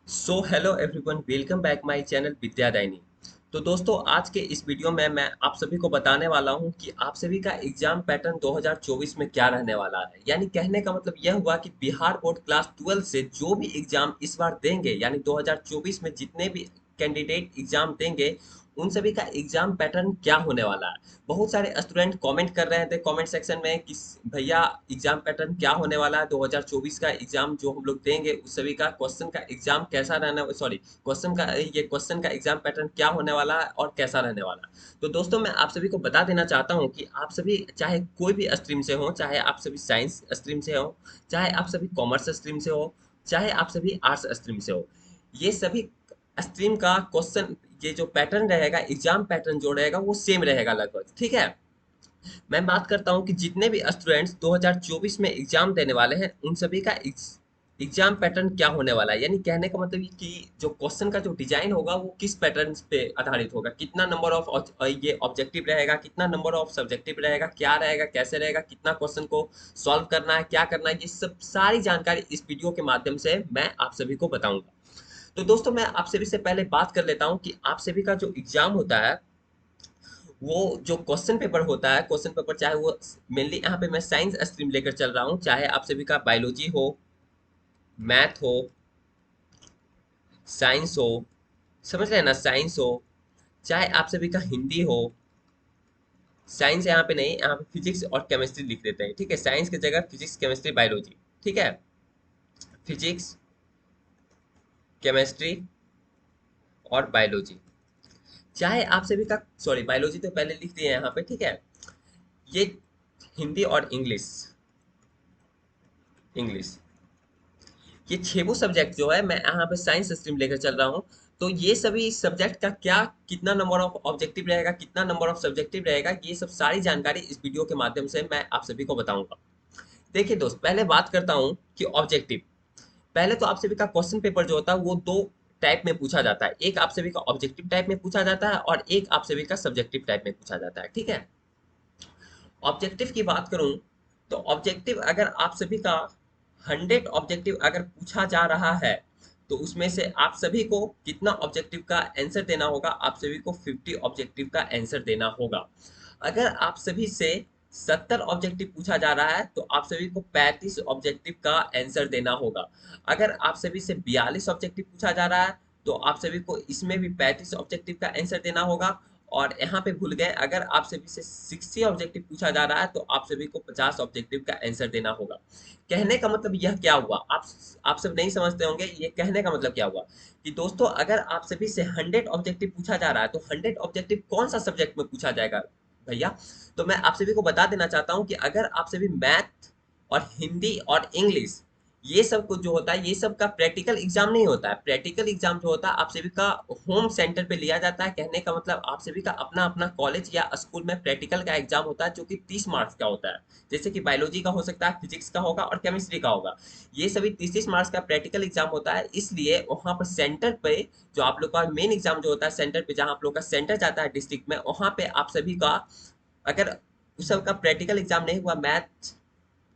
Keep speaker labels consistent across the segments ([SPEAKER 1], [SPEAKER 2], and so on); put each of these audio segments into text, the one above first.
[SPEAKER 1] So hello everyone, welcome back my channel Vidyadayini. तो दोस्तों, आज के इस वीडियो में मैं आप सभी को बताने वाला हूं कि आप सभी का एग्जाम पैटर्न 2024 में क्या रहने वाला है। यानी कहने का मतलब यह हुआ कि बिहार बोर्ड क्लास 12 से जो भी एग्जाम इस बार देंगे, यानी 2024 में जितने भी कैंडिडेट एग्जाम देंगे, उन सभी का एग्जाम पैटर्न क्या होने वाला है। बहुत सारे स्टूडेंट कमेंट कर रहे थे कमेंट सेक्शन में कि भैया एग्जाम पैटर्न क्या होने वाला है, 2024 का एग्जाम जो हम लोग देंगे उस सभी का क्वेश्चन का एग्जाम कैसा रहने, सॉरी, क्वेश्चन का एग्जाम पैटर्न क्या होने वाला है और कैसा रहने वाला है। तो दोस्तों, मैं आप सभी को बता देना चाहता हूँ कि आप सभी चाहे कोई भी स्ट्रीम से हो, चाहे आप सभी साइंस स्ट्रीम से हो, चाहे आप सभी कॉमर्स स्ट्रीम से हो, चाहे आप सभी आर्ट्स स्ट्रीम से हो, ये सभी स्ट्रीम का क्वेश्चन, ये जो पैटर्न रहेगा, एग्जाम पैटर्न जो रहेगा वो सेम रहेगा लगभग। ठीक है। मैं बात करता हूँ कि जितने भी स्टूडेंट्स 2024 में एग्जाम देने वाले हैं, उन सभी का एग्जाम पैटर्न क्या होने वाला है। यानी कहने का मतलब ये कि जो क्वेश्चन का जो डिजाइन होगा वो किस पैटर्न पे आधारित होगा, कितना नंबर ऑफ ये ऑब्जेक्टिव रहेगा, कितना नंबर ऑफ सब्जेक्टिव रहेगा, क्या रहेगा, कैसे रहेगा, कितना क्वेश्चन को सॉल्व करना है, क्या करना है, ये सब सारी जानकारी इस वीडियो के माध्यम से मैं आप सभी को बताऊंगा। तो दोस्तों, मैं आप सभी से पहले बात कर लेता हूँ कि आप सभी का जो एग्जाम होता है, वो जो क्वेश्चन पेपर होता है, क्वेश्चन पेपर चाहे वो मेनली यहाँ पे मैं साइंस स्ट्रीम लेकर चल रहा हूँ, चाहे आप सभी का बायोलॉजी हो, मैथ हो, साइंस हो, समझ रहे हैं ना, साइंस हो, चाहे आप सभी का हिंदी हो। साइंस यहाँ पे नहीं, यहाँ पे फिजिक्स और केमिस्ट्री लिख देते हैं। ठीक है, साइंस की जगह फिजिक्स, केमिस्ट्री, बायोलॉजी। ठीक है, फिजिक्स, केमिस्ट्री और बायोलॉजी। चाहे आप सभी का, सॉरी, बायोलॉजी तो पहले लिख दिए हैं यहाँ पे। ठीक है, ये हिंदी और इंग्लिश, इंग्लिश, ये छेबू सब्जेक्ट जो है, मैं यहाँ पे साइंस स्ट्रीम लेकर चल रहा हूँ। तो ये सभी सब्जेक्ट का क्या, कितना नंबर ऑफ ऑब्जेक्टिव रहेगा, कितना नंबर ऑफ सब्जेक्टिव रहेगा, ये सब सारी जानकारी इस वीडियो के माध्यम से मैं आप सभी को बताऊंगा। देखिए दोस्त, पहले बात करता हूँ कि ऑब्जेक्टिव। पहले तो आप सभी का क्वेश्चन पेपर जो होता है वो दो टाइप में पूछा जाता है। एक आप सभी का ऑब्जेक्टिव टाइप में पूछा जाता है और एक आप सभी का सब्जेक्टिव टाइप में पूछा जाता है। ठीक है। ऑब्जेक्टिव की बात करूं तो ऑब्जेक्टिव अगर आप सभी का 100 ऑब्जेक्टिव अगर पूछा जा रहा है, तो उसमें से आप सभी को कितना ऑब्जेक्टिव का आंसर देना होगा, आप सभी को 50 ऑब्जेक्टिव का आंसर देना होगा। अगर आप सभी से 70 ऑब्जेक्टिव पूछा जा रहा है, तो आप सभी को 35 ऑब्जेक्टिव का आंसर देना होगा। अगर आप सभी से 42 ऑब्जेक्टिव पूछा जा रहा है, तो आप सभी को इसमें भी 35 ऑब्जेक्टिव का आंसर देना होगा। और यहाँ पे भूल गए, अगर आप सभी से 60 ऑब्जेक्टिव पूछा जा रहा है, तो आप सभी को 50 ऑब्जेक्टिव का आंसर देना होगा। कहने का मतलब यह क्या हुआ, आप सब नहीं समझते होंगे। ये कहने का मतलब क्या हुआ कि दोस्तों, अगर आप सभी से 100 ऑब्जेक्टिव पूछा जा रहा है, तो 100 ऑब्जेक्टिव कौन सा सब्जेक्ट में पूछा जाएगा भैया। तो मैं आप सभी को बता देना चाहता हूँ कि अगर आप सभी मैथ और हिंदी और इंग्लिश, ये सब कुछ जो होता है, ये सब का प्रैक्टिकल एग्जाम नहीं होता है। प्रैक्टिकल एग्जाम जो होता है आप सभी का होम सेंटर पे लिया जाता है। कहने का मतलब आप सभी का अपना अपना कॉलेज या स्कूल में प्रैक्टिकल का एग्जाम होता है, जो कि 30 मार्क्स का होता है। जैसे कि बायोलॉजी का हो सकता है, फिजिक्स का होगा और केमिस्ट्री का होगा। ये सभी 30-30 मार्क्स का प्रैक्टिकल एग्जाम होता है। इसलिए वहां पर सेंटर पे जो आप लोग का मेन एग्जाम जो होता है, सेंटर पे जहां आप लोग का सेंटर जाता है डिस्ट्रिक्ट में, वहां पे आप सभी का, अगर उस सब का प्रैक्टिकल एग्जाम नहीं हुआ, मैथ,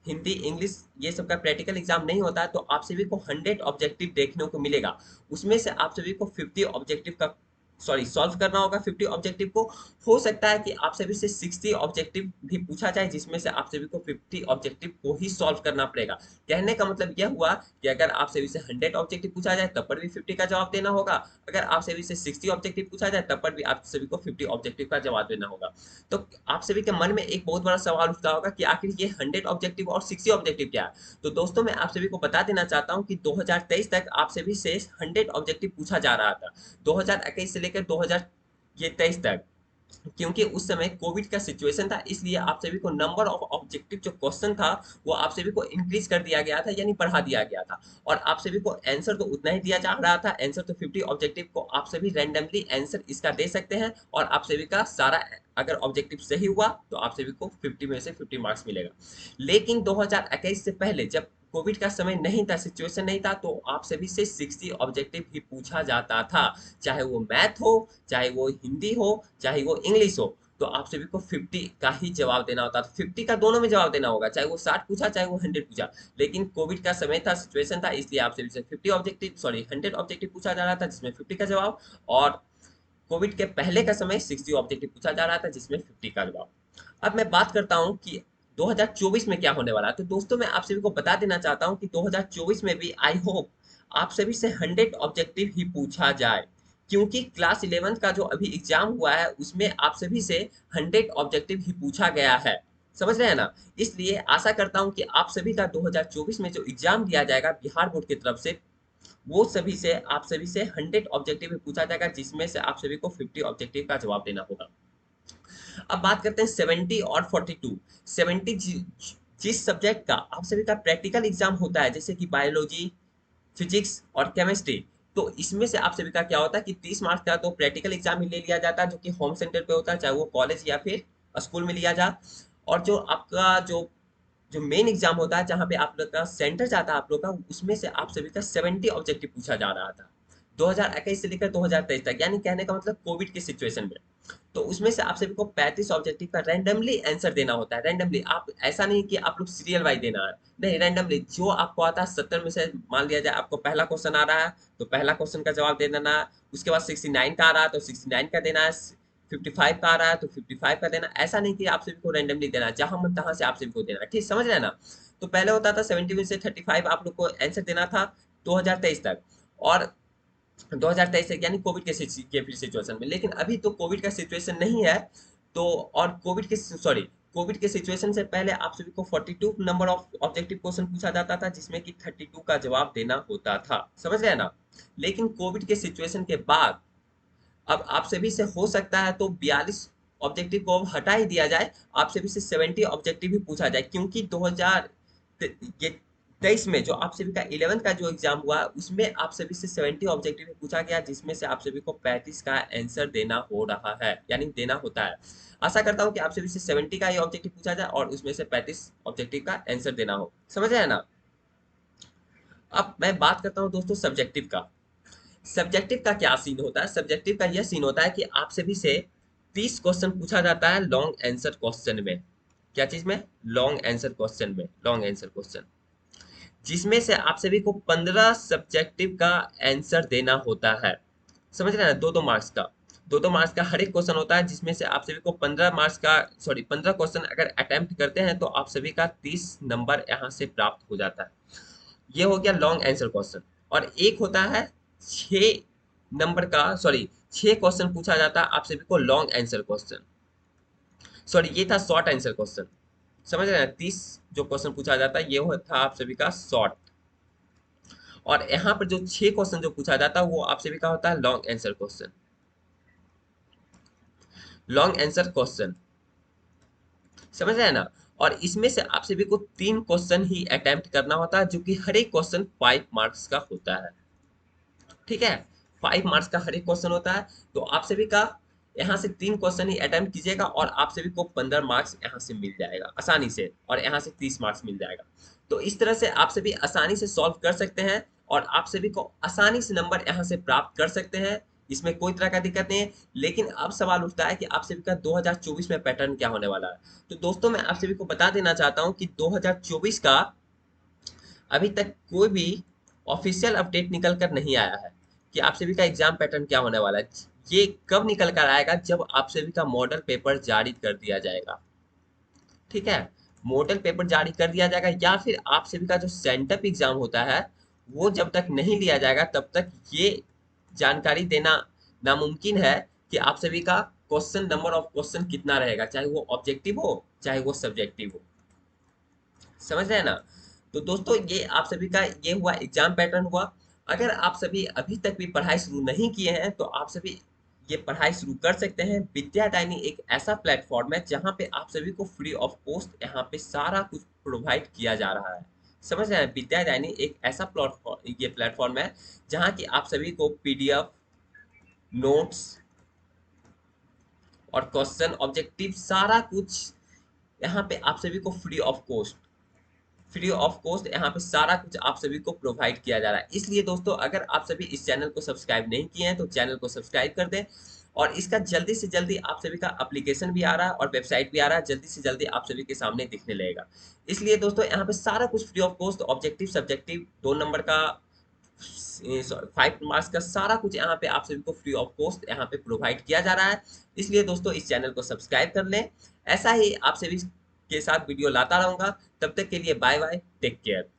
[SPEAKER 1] हिंदी, इंग्लिश, ये सब का प्रैक्टिकल एग्जाम नहीं होता है, तो आप सभी को 100 ऑब्जेक्टिव देखने को मिलेगा। उसमें से आप सभी को 50 ऑब्जेक्टिव का, सॉरी, सॉल्व करना होगा 50 ऑब्जेक्टिव को। हो सकता है कि आप सभी से 60 ऑब्जेक्टिव भी पूछा जाए, जिसमें से आप सभी को 50 ऑब्जेक्टिव को ही सॉल्व करना पड़ेगा। कहने का मतलब यह हुआ कि अगर आप सभी से 100 ऑब्जेक्टिव पूछा जाए, तब पर भी 50 का जवाब देना होगा। अगर आप सभी से 60 ऑब्जेक्टिव पूछा जाए, तब पर भी आप सभी को 50 ऑब्जेक्टिव का जवाब देना होगा। तो आप सभी के मन में एक बहुत बड़ा सवाल उठता होगा कि आखिर ये 100 ऑब्जेक्टिव और 60 ऑब्जेक्टिव क्या है। तो दोस्तों, मैं आप सभी को बता देना चाहता हूं कि 2023 तक आप सभी से 100 ऑब्जेक्टिव पूछा जा रहा था। 2021 से लेकर 2023 तक, क्योंकि उस समय कोविड का सिचुएशन था, इसलिए आप सभी को नंबर ऑफ ऑब्जेक्टिव जो क्वेश्चन था, वो आप सभी को इंक्रीज कर दिया गया था, यानी बढ़ा दिया गया था। और आप सभी को आंसर तो उतना ही दिया जा रहा था। आंसर तो 50 ऑब्जेक्टिव को आप सभी रैंडमली आंसर इसका दे सकते हैं, और आप सभी का सारा अगर ऑब्जेक्टिव सही हुआ तो आप सभी को 50 में से 50 मार्क्स मिलेगा। लेकिन 2021 से पहले, जब कोविड का समय नहीं था, सिचुएशन नहीं था, तो आप सभी से 60 ऑब्जेक्टिव ही पूछा जाता था। चाहे वो मैथ हो, चाहे वो हिंदी हो, चाहे वो इंग्लिश हो, तो आप सभी को 50 का ही जवाब देना होता था। 50 का दोनों में जवाब देना होगा, चाहे वो 60 पूछा चाहे वो 100 पूछा। लेकिन कोविड का समय था, सिचुएशन था, इसलिए आप सभी से 50 ऑब्जेक्टिव, सॉरी 100 ऑब्जेक्टिव पूछा जा रहा था जिसमें 50 का जवाब, और कोविड के पहले का समय 60 ऑब्जेक्टिव पूछा जा रहा था जिसमें 50 का जवाब। अब मैं बात करता हूं कि 2024 में क्या होने वाला है। तो दोस्तों मैं आप सभी को बता देना चाहता हूं कि 2024 में भी आई होप आप सभी से 100 ऑब्जेक्टिव ही पूछा जाए, क्योंकि क्लास 11 का जो अभी एग्जाम हुआ है उसमें आप सभी से 100 ऑब्जेक्टिव ही पूछा गया है। समझ रहे हैं ना? इसलिए आशा करता हूं कि आप सभी का 2024 में जो एग्जाम दिया जाएगा बिहार बोर्ड की तरफ से, वो सभी से आप सभी से 100 ऑब्जेक्टिव पूछा जाएगा जिसमें से आप सभी को 50 ऑब्जेक्टिव का जवाब देना होगा। अब बात करते हैं 70 और 42। 70 जिस सब्जेक्ट का आप सभी का प्रैक्टिकल एग्जाम होता है, जैसे कि बायोलॉजी, फिजिक्स और केमिस्ट्री, तो इसमें से आप सभी का क्या होता है कि 30 मार्क्स का तो प्रैक्टिकल एग्जाम ही ले लिया जाता है जो कि होम सेंटर पे होता है, चाहे वो कॉलेज या फिर स्कूल में लिया जा। और जो आपका जो जो मेन एग्जाम होता है जहाँ पे आप लोग का सेंटर जाता है आप लोग का, उसमें से आप सभी का 70 ऑब्जेक्टिव पूछा जा रहा था 2021 से लेकर 2023 तक, यानी कहने का मतलब कोविड की सिचुएशन में। तो उसमें से आप सभी को 35 ऑब्जेक्टिव का रैंडमली आंसर देना होता है। रैंडमली, आप ऐसा नहीं कि आप लोग सीरियल वाइज देना है, नहीं, रैंडमली जो आपको आता है 70 में से मान लिया जाए आपको पहला क्वेश्चन आ रहा है तो पहला क्वेश्चन का जवाब दे देना है। उसके बाद 69 का आ रहा है तो 69 का देना है। 55 का आ रहा है तो 55 का देना। ऐसा नहीं कि आप सभी को रैंडमली देना है, जहां मन तहां से आप सभी को देना है। ठीक समझ रहे हैं ना? तो पहले होता था 70 में से 35 आप लोग को आंसर देना था 2023 तक, और 2023 तक यानी कोविड के फिर सिचुएशन में। लेकिन अभी तो कोविड का सिचुएशन नहीं है, तो और कोविड के सिचुएशन से पहले आप सभी को 42 नंबर ऑफ ऑब्जेक्टिव क्वेश्चन पूछा जाता था जिसमें कि 32 का जवाब देना होता था। समझ रहे हैं ना? लेकिन कोविड के सिचुएशन के बाद अब आप सभी से हो सकता है तो 42 ऑब्जेक्टिव को अब हटा ही दिया जाए, आप सभी से 70 ऑब्जेक्टिव ही पूछा जाए, क्योंकि 2023 में जो आप सभी का 11th का जो एग्जाम हुआ उसमें आप सभी से 70 ऑब्जेक्टिव ही पूछा गया जिसमें से आप सभी को 35 का आंसर देना हो रहा है, यानी देना होता है। आशा करता हूँ कि आप सभी से 70 का ही ऑब्जेक्टिव पूछा जाए और उसमें से 35 ऑब्जेक्टिव का आंसर देना हो। समझ रहे हैं ना? अब मैं बात करता हूँ दोस्तों सब्जेक्टिव का। सब्जेक्टिव का क्या सीन होता है? सब्जेक्टिव का यह सीन होता है कि आप सभी से 30 क्वेश्चन पूछा जाता है लॉन्ग आंसर क्वेश्चन में। क्या चीज में? लॉन्ग आंसर क्वेश्चन में, लॉन्ग आंसर क्वेश्चन, जिसमें से आप सभी को 15 सब्जेक्टिव का आंसर देना होता है। समझ रहे हैं? दो दो मार्क्स का, दो दो मार्क्स का हर एक क्वेश्चन होता है जिसमें से आप सभी को 15 मार्क्स का, सॉरी 15 क्वेश्चन अगर अटेम्प्ट करते हैं तो आप सभी का 30 नंबर यहाँ से प्राप्त हो जाता है। ये हो गया लॉन्ग आंसर क्वेश्चन। और एक होता है 6 नंबर का, सॉरी 6 क्वेश्चन पूछा जाता है आप सभी को लॉन्ग आंसर क्वेश्चन, सॉरी ये था शॉर्ट आंसर क्वेश्चन। समझ रहे हैं? 30 जो क्वेश्चन पूछा जाता है ये था आप सभी का शॉर्ट, और यहाँ पर जो 6 क्वेश्चन जो पूछा जाता है वो आप सभी का होता है long answer question. Long answer question, समझ रहे हैं ना? और इसमें से आप सभी को 3 क्वेश्चन ही अटेम्प्ट करना होता है जो कि हर एक क्वेश्चन 5 मार्क्स का होता है। ठीक है? 5 मार्क्स का हर एक क्वेश्चन होता है। तो आप सभी का यहाँ से 3 क्वेश्चन ही अटेम्प्ट कीजिएगा और आप सभी को 15 मार्क्स यहाँ से मिल जाएगा आसानी से, और यहाँ से 30 मार्क्स मिल जाएगा। तो इस तरह से आप सभी आसानी से सॉल्व कर सकते हैं और आप सभी को आसानी से नंबर यहाँ से प्राप्त कर सकते हैं। इसमें कोई तरह का दिक्कत नहीं है। लेकिन अब सवाल उठता है कि आप सभी का 2024 में पैटर्न क्या होने वाला है। तो दोस्तों मैं आप सभी को बता देना चाहता हूँ कि 2024 का अभी तक कोई भी ऑफिशियल अपडेट निकल कर नहीं आया है कि आप सभी का एग्जाम पैटर्न क्या होने वाला है। ये कब निकल कर आएगा? जब आप सभी का मॉडल पेपर जारी कर दिया जाएगा। ठीक है? मॉडल पेपर जारी कर दिया जाएगा, या फिर आप सभी का जो सेंटअप एग्जाम होता है वो जब तक नहीं लिया जाएगा तब तक ये जानकारी देना नामुमकिन है कि आप सभी का क्वेश्चन, नंबर ऑफ क्वेश्चन कितना रहेगा, चाहे वो ऑब्जेक्टिव हो चाहे वो सब्जेक्टिव हो। समझ रहे हैं ना? तो दोस्तों ये आप सभी का ये हुआ एग्जाम पैटर्न हुआ। अगर आप सभी अभी तक भी पढ़ाई शुरू नहीं किए हैं तो आप सभी ये पढ़ाई शुरू कर सकते हैं। विद्यादायनी एक ऐसा प्लेटफॉर्म है जहाँ पे आप सभी को फ्री ऑफ कॉस्ट यहाँ पे सारा कुछ प्रोवाइड किया जा रहा है। समझ रहे हैं? विद्यादायनी एक ऐसा प्लेटफॉर्म, ये प्लेटफॉर्म है जहाँ की आप सभी को पीडीएफ, नोट्स और क्वेश्चन, ऑब्जेक्टिव सारा कुछ यहाँ पे आप सभी को फ्री ऑफ कॉस्ट यहाँ पे सारा कुछ आप सभी को प्रोवाइड किया जा रहा है। इसलिए दोस्तों अगर आप सभी इस चैनल को सब्सक्राइब नहीं किए हैं तो चैनल को सब्सक्राइब कर दें और इसका जल्दी से जल्दी आप सभी का एप्लीकेशन भी आ रहा है और वेबसाइट भी आ रहा है, जल्दी से जल्दी आप सभी के सामने दिखने लगेगा। इसलिए दोस्तों यहाँ पे सारा कुछ free of cost, objective subjective 2 number का 5 मार्क्स का सारा कुछ यहाँ पे आप सभी को फ्री ऑफ कॉस्ट यहाँ पे प्रोवाइड किया जा रहा है। इसलिए दोस्तों इस चैनल को सब्सक्राइब कर लें। ऐसा ही आप सभी के साथ वीडियो लाता रहूंगा। तब तक के लिए बाय बाय, टेक केयर।